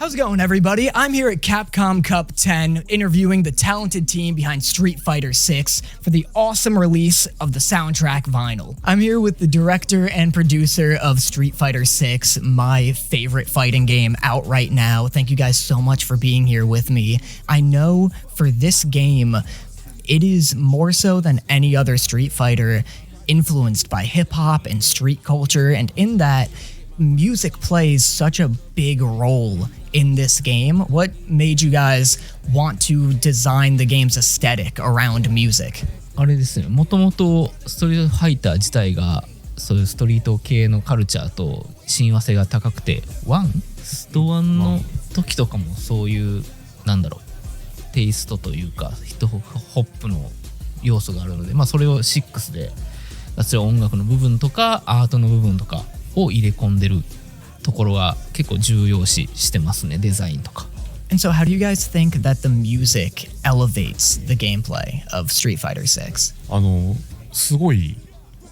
How's it going, everybody? I'm here at Capcom Cup 10, interviewing the talented team behind Street Fighter 6 for the awesome release of the soundtrack vinyl. I'm here with the director and producer of Street Fighter 6, my favorite fighting game out right now. Thank you guys so much for being here with me. I know for this game, it is more so than any other Street Fighter influenced by hip-hop and street culture, and in that, music plays such a big role in this game. What made you guys want to design the game's aesthetic around music? あれですね、もともとストリートファイター自体がそういうストリート系のカルチャーと親和性が高くて、スト1の時とかもそういうテイストというかヒップホップの要素があるので、それを6でそれは音楽の部分とかアートの部分とかを入れ込んでるところは結構重要視してますね、デザインとか。And so how do you guys think that the music elevates the gameplay of Street Fighter 6? すごい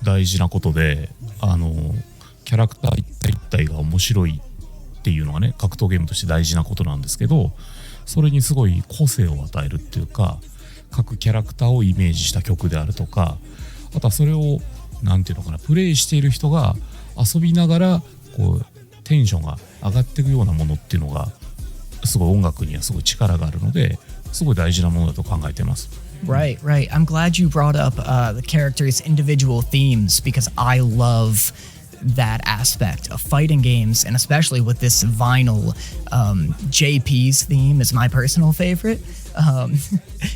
大事なことで、キャラクター一体一体が面白いっていうのはね、格闘ゲームとして大事なことなんですけど、それにすごい個性を与えるっていうか、各キャラクターをイメージした曲であるとか、あとはそれをプレイしている人が遊びながらこうテンションが上がっていくようなものっていうのがすごい音楽にはすごい力があるので、すごい大事なものだと考えてます。Right. I'm glad you brought up the characters' individual themes because I love that aspect of fighting games, and especially with this vinyl. JP's theme is my personal favorite.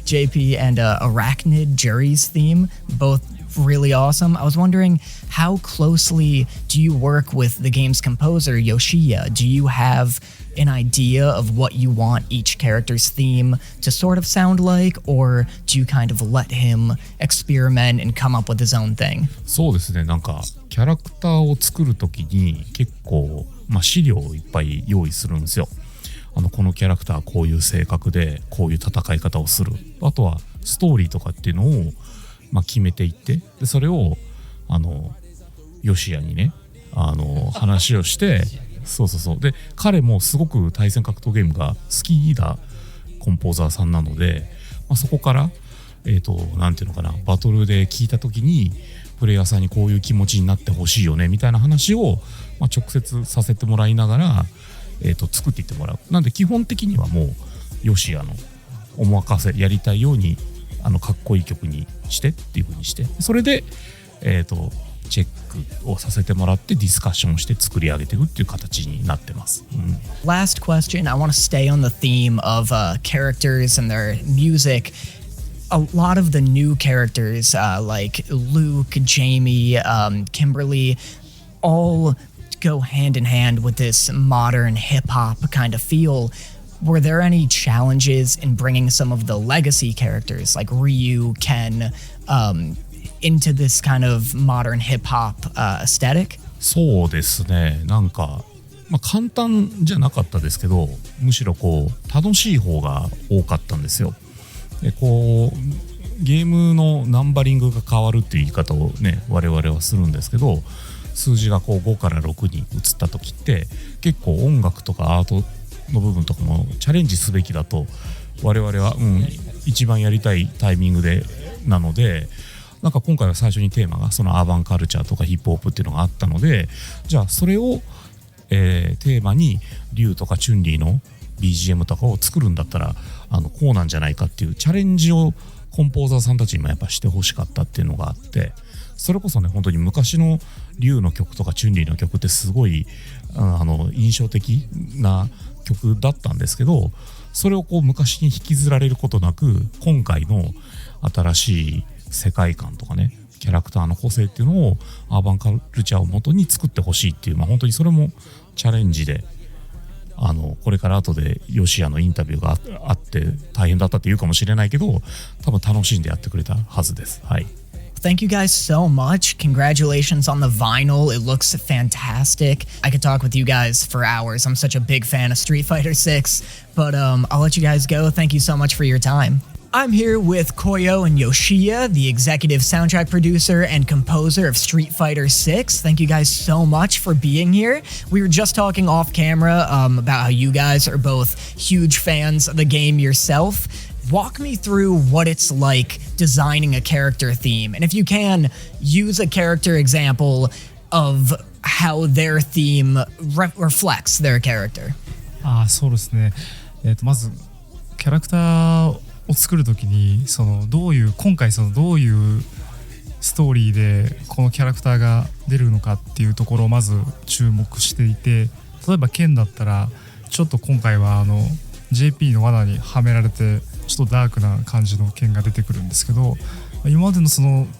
JP and Arachnid Jury's theme, both really awesome. I was wondering, how closely do you work with the game's composer, Yoshiya? Do you have an idea of what you want each character's theme to sort of sound like, or do you kind of let him experiment and come up with his own thing? そうですね、キャラクターを作るときに結構、資料をいっぱい用意するんですよ。このキャラクターはこういう性格でこういう戦い方をする。あとはストーリーとかっていうのを決めていって、でそれをヨシヤにね話をしてそうで、彼もすごく対戦格闘ゲームが好きなコンポーザーさんなので、そこからバトルで聞いた時にプレイヤーさんにこういう気持ちになってほしいよねみたいな話を、直接させてもらいながら、作っていってもらう。なんで基本的にはもうヨシヤのお任せ、やりたいようにかっこいい曲にしてっていう風にして、それでチェックをさせてもらってディスカッションをして作り上げていくっていう形になってます。Last question, I want to stay on the theme of characters and their music. A lot of the new characters like Luke, Jamie, Kimberly, all go hand in hand with this modern hip-hop kind of feel. Were there any challenges in bringing some of the legacy characters like Ryu, Ken, into this kind of modern hip-hop aesthetic? そうですね、簡単じゃなかったですけど、むしろ楽しい方が多かったんですよ。でゲームのナンバリングが変わるっていう言い方をね、我々はするんですけど、数字が5から6に移った時って結構音楽とかアートの部分とかもチャレンジすべきだと我々は、一番やりたいタイミングでなので、今回は最初にテーマがそのアーバンカルチャーとかヒップホップっていうのがあったので、じゃあそれを、テーマにリュウとかチュンリーの BGM とかを作るんだったらこうなんじゃないかっていうチャレンジをコンポーザーさんたちにもやっぱしてほしかったっていうのがあって、それこそね、本当に昔のリュウの曲とかチュンリーの曲ってすごい印象的な曲だったんですけど、それを昔に引きずられることなく、今回の新しい世界観とかね、キャラクターの個性っていうのをアーバンカルチャーを元に作ってほしいっていう、本当にそれもチャレンジで、これから後でヨシヤのインタビューがあって大変だったって言うかもしれないけど、多分楽しんでやってくれたはずです。はい。Thank you guys so much. Congratulations on the vinyl. It looks fantastic. I could talk with you guys for hours. I'm such a big fan of Street Fighter 6, but I'll let you guys go. Thank you so much for your time. I'm here with Koyo and Yoshiya, the executive soundtrack producer and composer of Street Fighter 6. Thank you guys so much for being here. We were just talking off camera about how you guys are both huge fans of the game yourself. Walk me through what it's like designing a character theme, and if you can, use a character example of how their theme reflects their character. そうですね。まずキャラクターを作るときに今回どういうストーリーでこのキャラクターが出るのかっていうところをまず注目していて、例えば剣だったらちょっと今回はJP の罠にはめられてちょっとダークな感じの剣が出てくるんですけど、今までの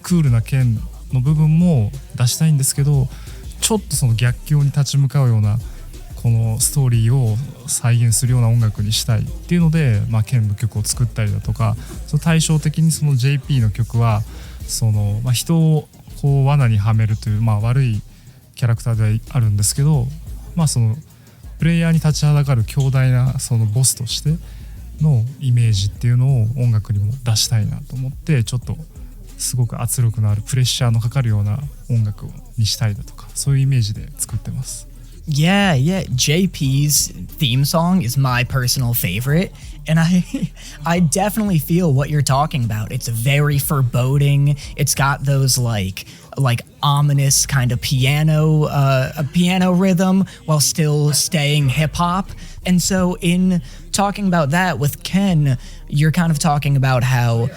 クールな剣の部分も出したいんですけど、ちょっと逆境に立ち向かうようなこのストーリーを再現するような音楽にしたいっていうので、剣の曲を作ったりだとか、対照的にJP の曲は人をこう罠にはめるという、悪いキャラクターではあるんですけど、プレイヤーに立ちはだかる強大なボスとしてのイメージっていうのを音楽にも出したいなと思って、ちょっとすごく圧力のあるプレッシャーのかかるような音楽にしたりだとか、そういうイメージで作ってます。Yeah, JP's theme song is my personal favorite, and I definitely feel what you're talking about. It's very foreboding. It's got those like ominous kind of piano rhythm while still staying hip hop. And so in talking about that with Ken, you're kind of talking about how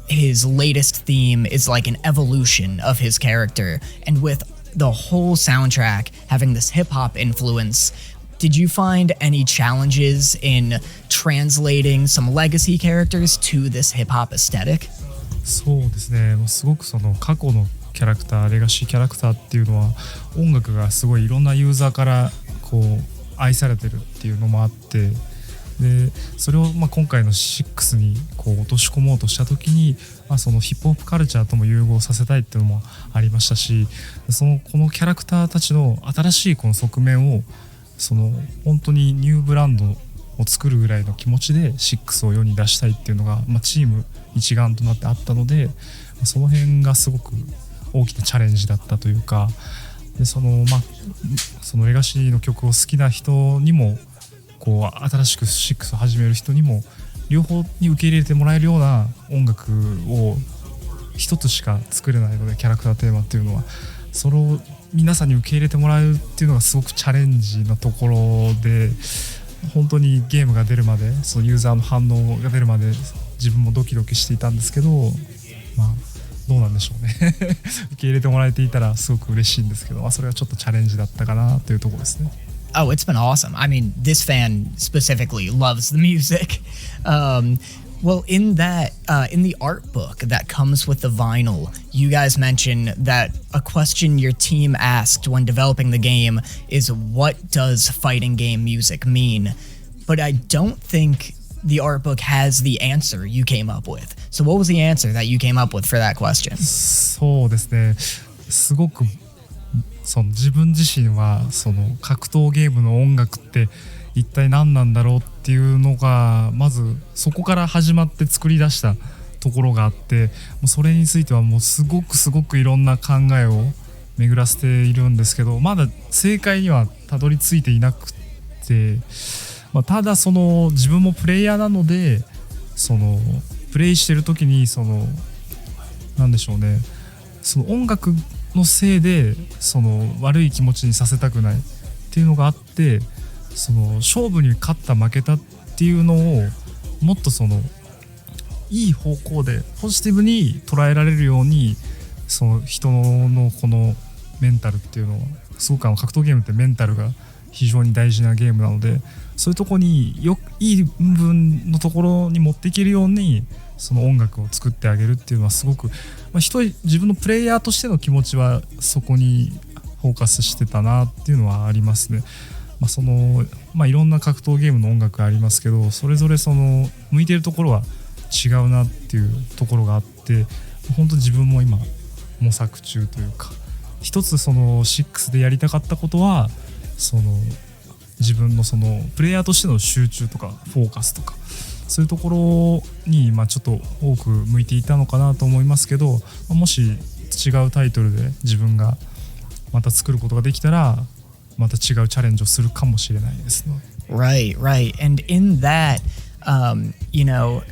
his latest theme is like an evolution of his character, and with the whole soundtrack having this hip-hop influence, did you find any challenges in translating some legacy characters to this hip-hop aesthetic? そうですね、すごく過去のキャラクター、レガシーキャラクターっていうのは音楽がすごいいろんなユーザーからこう愛されてるっていうのもあって、でそれを今回の6にこう落とし込もうとした時に、ヒップホップカルチャーとも融合させたいっていうのもありましたし、このキャラクターたちの新しいこの側面を本当にニューブランドを作るぐらいの気持ちで6を世に出したいっていうのが、チーム一丸となってあったので、その辺がすごく大きなチャレンジだったというか、でそのレガシーの曲を好きな人にもこう新しく6を始める人にも両方に受け入れてもらえるような音楽を一つしか作れないので、キャラクターテーマっていうのはそれを皆さんに受け入れてもらうっていうのがすごくチャレンジなところで、本当にゲームが出るまでユーザーの反応が出るまで自分もドキドキしていたんですけど、どうなんでしょうね受け入れてもらえていたらすごく嬉しいんですけど、それはちょっとチャレンジだったかなというところですね。Oh, it's been awesome. I mean, this fan specifically loves the music. Well, in the art book that comes with the vinyl, you guys mentioned that a question your team asked when developing the game is, what does fighting game music mean? But I don't think the art book has the answer you came up with. So what was the answer that you came up with for that question? そうですね。すごく自分自身は格闘ゲームの音楽って一体何なんだろうっていうのがまずそこから始まって作り出したところがあって、もうそれについてはもうすごくいろんな考えを巡らせているんですけど、まだ正解にはたどり着いていなくて、ただ自分もプレイヤーなのでプレイしてる時になんでしょうね、音楽のせいで悪い気持ちにさせたくないっていうのがあって、勝負に勝った負けたっていうのをもっといい方向でポジティブに捉えられるように、人のこのメンタルっていうのはすごく格闘ゲームってメンタルが非常に大事なゲームなので、そういうところにいい部分のところに持っていけるように音楽を作ってあげるっていうのはすごく、自分のプレイヤーとしての気持ちはそこにフォーカスしてたなっていうのはありますね。いろんな格闘ゲームの音楽ありますけど、それぞれ向いてるところは違うなっていうところがあって、本当自分も今模索中というか、一つ6でやりたかったことは自分のプレイヤーとしての集中とかフォーカスとか、そういうところにちょっと多く向いていたのかなと思いますけど、もし違うタイトルで自分がまた作ることができたらまた違うチャレンジをするかもしれないですね。Right, right. And in that, you know,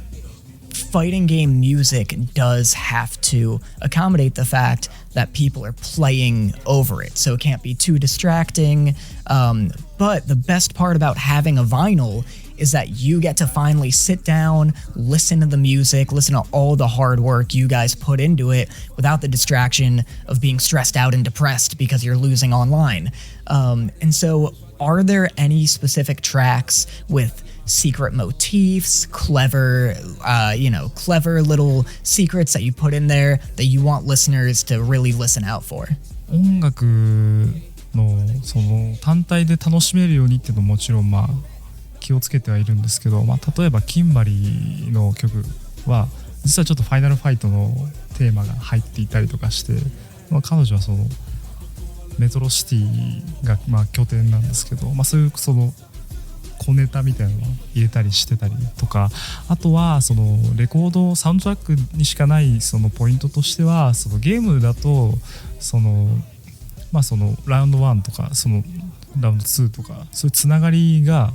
fighting game music does have to accommodate the fact that people are playing over it, so it can't be too distracting. But the best part about having a vinyl is that you get to finally sit down, listen to the music, listen to all the hard work you guys put into it without the distraction of being stressed out and depressed because you're losing online. And so, are there any specific tracks with secret motifs, clever little secrets that you put in there that you want listeners to really listen out for? 音楽のその単体で楽しめるようにっていうのももちろん気をつけてはいるんですけど、例えばキンバリーの曲は実はちょっとファイナルファイトのテーマが入っていたりとかして、彼女はそのメトロシティが拠点なんですけど、そういうその小ネタみたいなのを入れたりしてたりとか、あとはそのレコードサウンドトラックにしかないそのポイントとしては、そのゲームだとそのラウンド1とかそのラウンド2とかそういうつながりが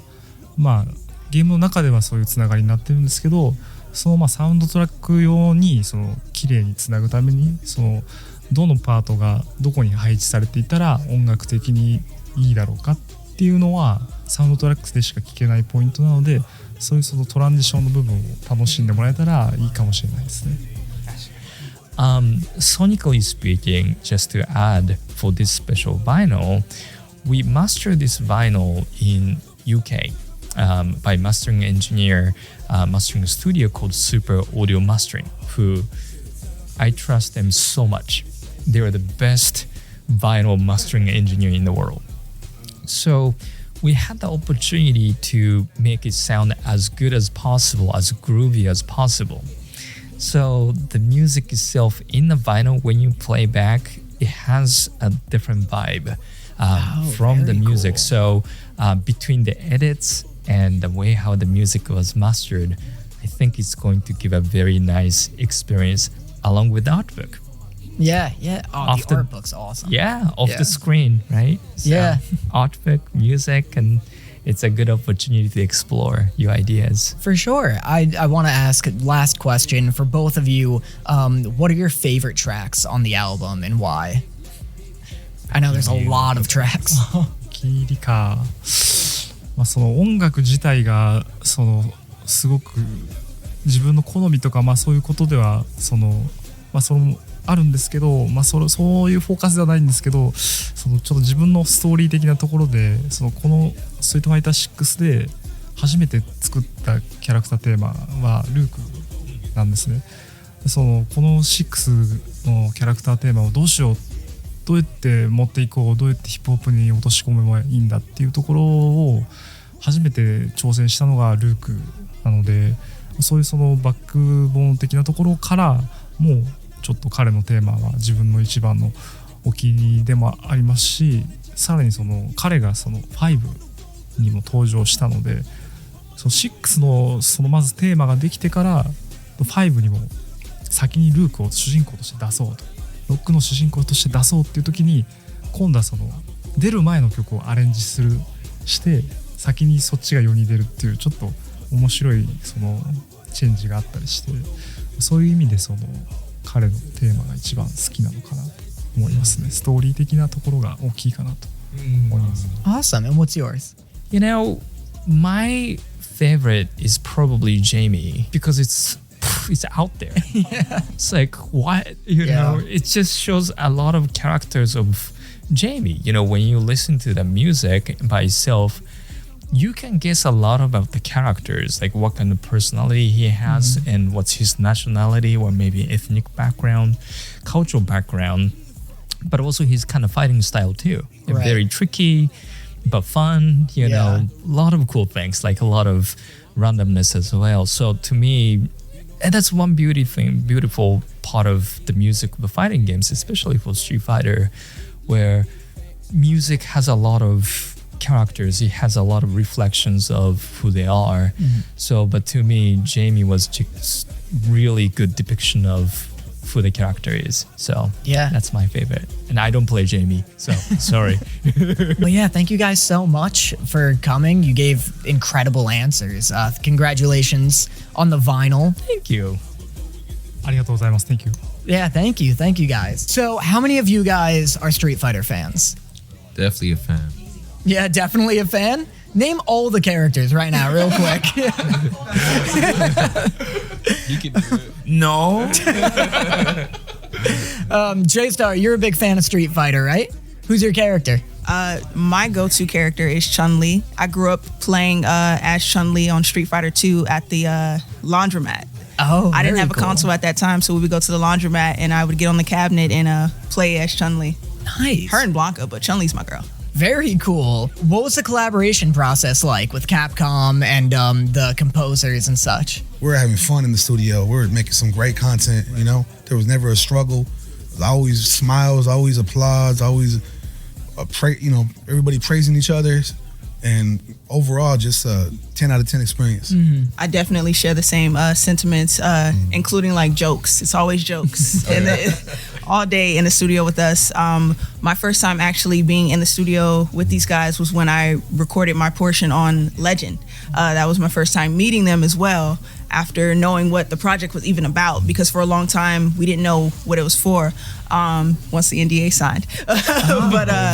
ゲームの中ではそういうつながりになってるんですけど、そのサウンドトラック用にその綺麗につなぐためにそのどのパートがどこに配置されていたら音楽的にいいだろうかっていうのはサウンドトラックでしか聞けないポイントなので、そういうそのトランジションの部分を楽しんでもらえたらいいかもしれないですね。Sonically speaking, just to add for this special vinyl, we mastered this vinyl in UK by mastering engineer, mastering studio called Super Audio Mastering, who I trust them so much. They are the best vinyl mastering engineer in the world. So we had the opportunity to make it sound as good as possible, as groovy as possible. So the music itself in the vinyl, when you play back, it has a different vibe from the music. Cool. So between the edits and the way how the music was mastered, I think it's going to give a very nice experience along with the artbook. Yeah. Oh, the art book's awesome. Yeah, off the screen, right? So, yeah. Artbook, music, and it's a good opportunity to explore your ideas. For sure. I want to ask last question for both of you. What are your favorite tracks on the album and why? I know there's a lot of tracks. キリか、その音楽自体がそのすごく自分の好みとかそういうことではそのあるんですけど、そういうフォーカスではないんですけど、そのちょっと自分のストーリー的なところでこのストリートファイター6で初めて作ったキャラクターテーマはルークなんですね。この6のキャラクターテーマをどうやって持っていこう、どうやってヒップホップに落とし込めばいいんだっていうところを初めて挑戦したのがルークなので、そういうそのバックボーン的なところからもうちょっと彼のテーマは自分の一番のお気に入りでもありますし、さらに彼が5にも登場したので、6のまずテーマができてから5にも先にルークを主人公として出そうと、ロックの主人公として出そうっていう時に、今度は出る前の曲をアレンジして先にそっちが世に出るっていうちょっと面白いチェンジがあったりして、そういう意味で彼のテーマが一番好きなのかなと思いますね。ストーリー的なところが大きいかなと思います。Awesome. And what's yours? You know, my favorite is probably Jamie because it's out there. Yeah. It's like, what? You know, it just shows a lot of characters of Jamie. You know, when you listen to the music by itself, you can guess a lot about the characters, like what kind of personality he has and what's his nationality or maybe ethnic background, cultural background, but also his kind of fighting style too. Right. Very tricky, but fun, you know, a lot of cool things, like a lot of randomness as well. So to me, and that's one beautiful part of the music of the fighting games, especially for Street Fighter, where music has a lot of characters, it has a lot of reflections of who they are. So, but to me, Jamie was just really good depiction of who the character is. So Yeah. that's my favorite. And I don't play Jamie, so sorry. Well, yeah, thank you guys so much for coming. You gave incredible answers. Congratulations on the vinyl. Thank you. ありがとうございます。Thank you. Yeah, thank you. Thank you guys. So, how many of you guys are Street Fighter fans? Definitely a fan. Yeah, definitely a fan. Name all the characters right now, real quick. You can do it. No. J-Star, you're a big fan of Street Fighter, right? Who's your character? My go-to character is Chun-Li. I grew up playing as Chun-Li on Street Fighter 2 at the laundromat. Oh, I didn't very have a cool. console at that time, so we would go to the laundromat and I would get on the cabinet and play as Chun-Li. Nice. Her and Blanca, but Chun-Li's my girl. Very cool. What was the collaboration process like with Capcom and the composers and such? We were having fun in the studio. We were making some great content, you know. There was never a struggle. Always smiles, always applause, always everybody praising each other. And overall, just a 10 out of 10 experience. I definitely share the same sentiments, including like jokes. It's always jokes. And all day in the studio with us. My first time actually being in the studio with these guys was when I recorded my portion on Legend. That was my first time meeting them as well, after knowing what the project was even about, because for a long time we didn't know what it was for once the NDA signed.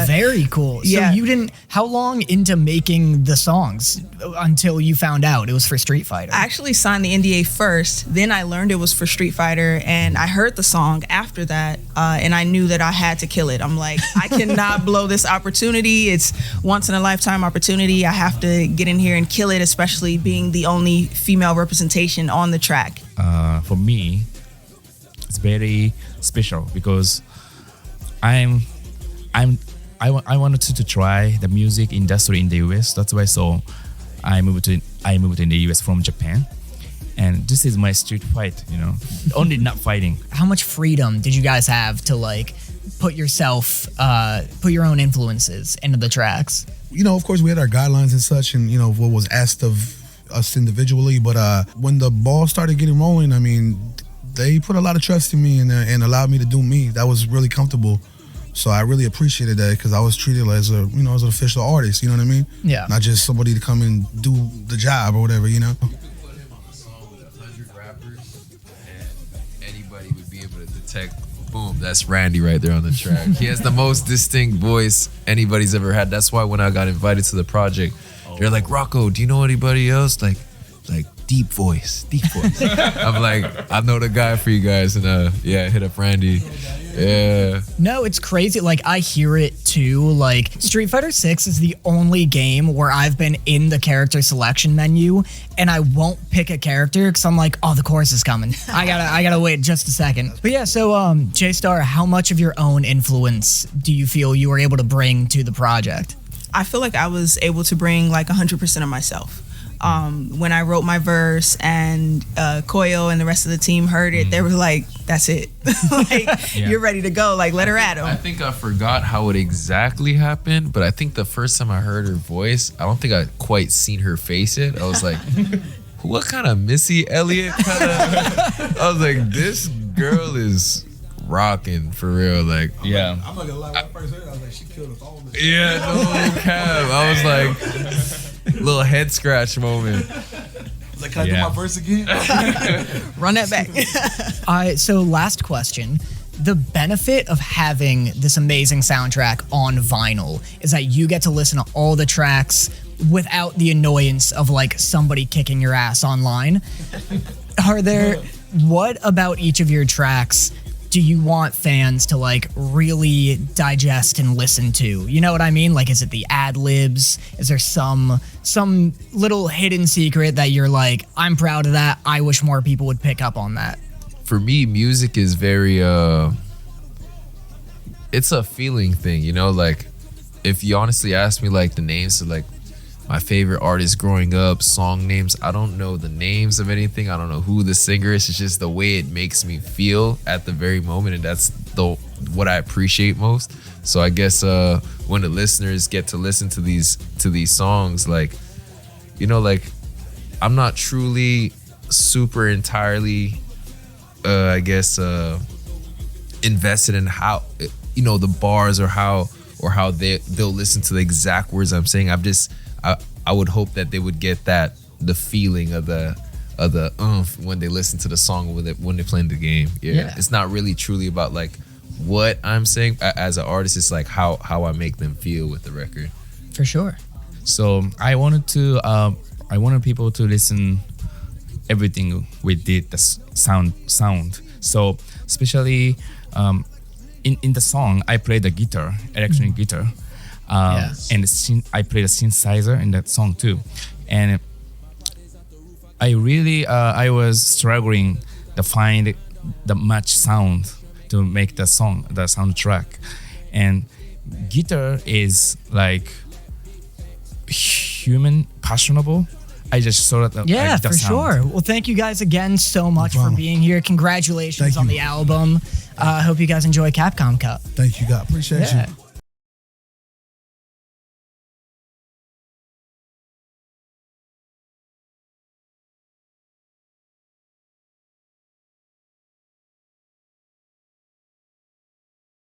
Very cool. yeah. So you didn't, how long into making the songs until you found out it was for Street Fighter? I actually signed the NDA first, then I learned it was for Street Fighter, and I heard the song after that, and I knew that I had to kill it. I'm like, I cannot blow this opportunity. It's once in a lifetime opportunity. I have to get in here and kill it, especially being the only female representation on the track. For me, it's very special because I wanted to try the music industry in the US. That's why I moved in the US from Japan, and this is my street fight. Only not fighting. How much freedom did you guys have to like put your own influences into the tracks? You know, of course, we had our guidelines and such, and what was asked of us individually. But when the ball started getting rolling, I mean, they put a lot of trust in me and allowed me to do me. That was really comfortable. So I really appreciated that, because I was treated as as an official artist. You know what I mean? Yeah. Not just somebody to come and do the job or whatever. Put him on a song with 100 rappers, and anybody would be able to detect. Boom, that's Randy right there on the track. He has the most distinct voice anybody's ever had. That's why when I got invited to the project, they're like, Rocco, do you know anybody else? Like deep voice. I'm like, I know the guy for you guys, and hit up Randy. Yeah. No, it's crazy. Like, I hear it too. Like, Street Fighter 6 is the only game where I've been in the character selection menu and I won't pick a character because I'm like, oh, the chorus is coming. I gotta wait just a second. But yeah, so J-Star, how much of your own influence do you feel you were able to bring to the project? I feel like I was able to bring like 100% of myself. When I wrote my verse and Koyo and the rest of the team heard it, they were like, that's it. You're ready to go. Like, let her at him. I think I forgot how it exactly happened, but I think the first time I heard her voice, I don't think I quite seen her face it. I was like, what kind of Missy Elliott kind of? I was like, this girl is rocking for real. Like, Yeah. I'm not gonna lie, when I first heard it, I was like, she killed us all. yeah, no cap. I was like, little head scratch moment. Like, can I do my verse again? Run that back. So last question. The benefit of having this amazing soundtrack on vinyl is that you get to listen to all the tracks without the annoyance of like somebody kicking your ass online. What about each of your tracks do you want fans to like really digest and listen to? You know what I mean? Like, is it the ad libs? Is there some little hidden secret that you're like, I'm proud of that, I wish more people would pick up on that? For me, music is very it's a feeling thing, like if you honestly ask me like the names of like my favorite artists growing up, song names. I don't know the names of anything. I don't know who the singer is. It's just the way it makes me feel at the very moment, and that's what I appreciate most. So I guess when the listeners get to listen to these songs, like, you know, like, I'm not truly super entirely I guess invested in how, you know, the bars or how they'll listen to the exact words I'm saying. I would hope that they would get the feeling of the when they listen to the song when they're playing the game. Yeah. It's not really truly about like what I'm saying as an artist. It's like how I make them feel with the record. For sure. So I wanted people to listen everything we did, the sound. So especially in the song, I played the guitar, electronic guitar, and I played a synthesizer in that song too. And I really I was struggling to find the match sound to make the song, the soundtrack. And guitar is like human, passionable. I just saw that. Yeah, for sure. Well, thank you guys again so much for being here. Congratulations on the album. I hope you guys enjoy Capcom Cup. Thank you, God. Appreciate you.